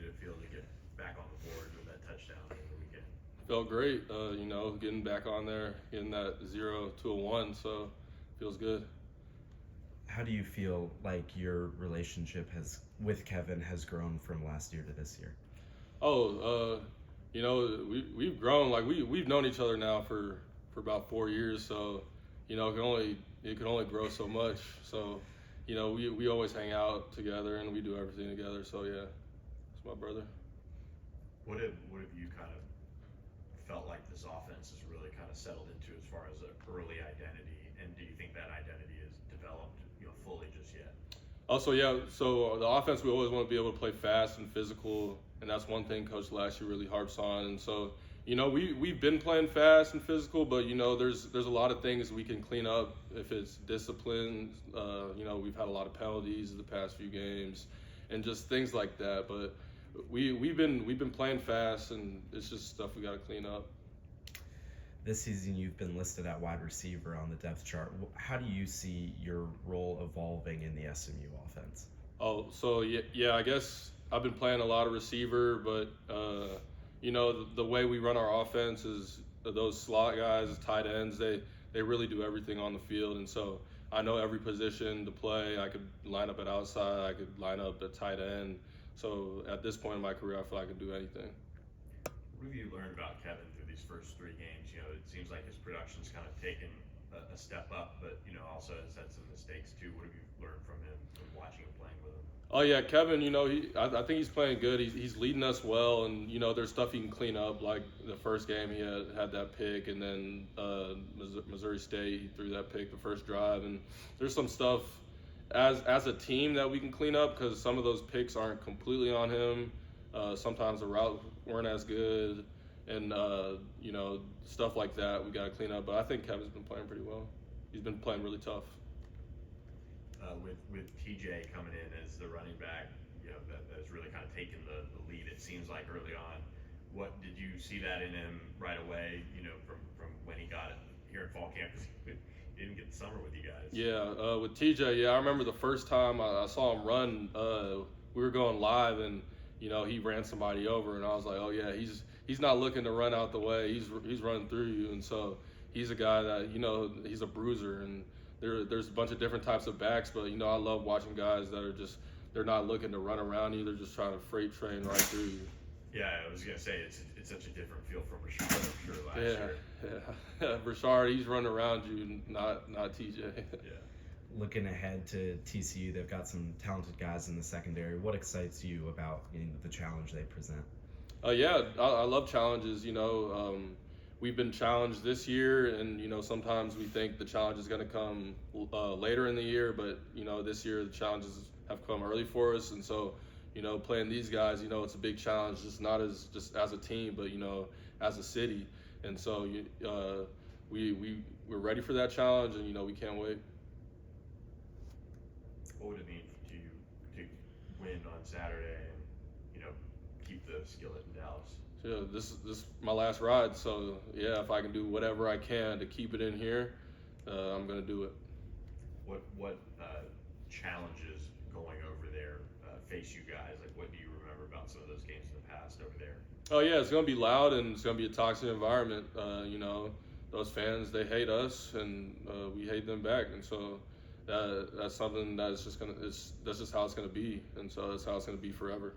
did it feel to get back on the board with that touchdown over the weekend? Felt great, getting back on there, getting that 0 to a 1, so feels good. How do you feel like your relationship with Kevin has grown from last year to this year? We've grown. Like we've known each other now for about 4 years, so it can only grow so much. So we always hang out together and we do everything together. So yeah, it's my brother. What have you kind of felt like this offense has really kind of settled into as far as an early identity, and do you think that identity is developed fully just yet? So the offense, we always want to be able to play fast and physical, and that's one thing Coach last year really harps on. And so we've been playing fast and physical, but there's a lot of things we can clean up if it's discipline. We've had a lot of penalties the past few games and just things like that, but we've been playing fast, and it's just stuff we got to clean up. This season, you've been listed at wide receiver on the depth chart. How do you see your role evolving in the SMU offense? I guess I've been playing a lot of receiver, but the way we run our offense is those slot guys, tight ends, they really do everything on the field, and so I know every position to play. I could line up at outside, I could line up at tight end. So at this point in my career, I feel like I can do anything. What have you learned about Kevin through these first 3 games? It seems like his production's kind of taken a step up, but also has had some mistakes too. What have you learned from him, from watching him playing with him? Oh yeah, Kevin. I think he's playing good. He's leading us well, and there's stuff he can clean up. Like the first game, he had that pick, and then Missouri State, he threw that pick the first drive, and there's some stuff as a team that we can clean up because some of those picks aren't completely on him. Sometimes the routes weren't as good, and stuff like that we got to clean up. But I think Kevin's been playing pretty well. He's been playing really tough. With TJ coming in as the running back, that's really kind of taken the lead. It seems like early on. What did you see that in him right away? From when he got it here at fall camp, because he didn't get the summer with you guys. Yeah, with TJ, I remember the first time I saw him run. We were going live, and he ran somebody over, and I was like, oh yeah, he's not looking to run out the way. He's running through you, and so he's a guy that he's a bruiser, and there's a bunch of different types of backs, but I love watching guys that are they're not looking to run around you. They're just trying to freight train right through you. Yeah, I was gonna say it's such a different feel from Rashard, I'm sure, last year. Yeah. Rashard, he's running around you, not TJ. Yeah. Looking ahead to TCU, they've got some talented guys in the secondary. What excites you about the challenge they present? I love challenges. We've been challenged this year, and sometimes we think the challenge is going to come later in the year, but this year the challenges have come early for us, and so playing these guys, it's a big challenge, just as a team, but as a city, and so we're ready for that challenge, and we can't wait. What would it mean to you to win on Saturday and keep the skillet in Dallas? Yeah, this is my last ride, so yeah, if I can do whatever I can to keep it in here, I'm gonna do it. What challenges going over there face you guys? Like, what do you remember about some of those games in the past over there? Oh yeah, it's gonna be loud and it's gonna be a toxic environment. Those fans, they hate us and we hate them back, and so that's something that's just how it's gonna be, and so that's how it's gonna be forever.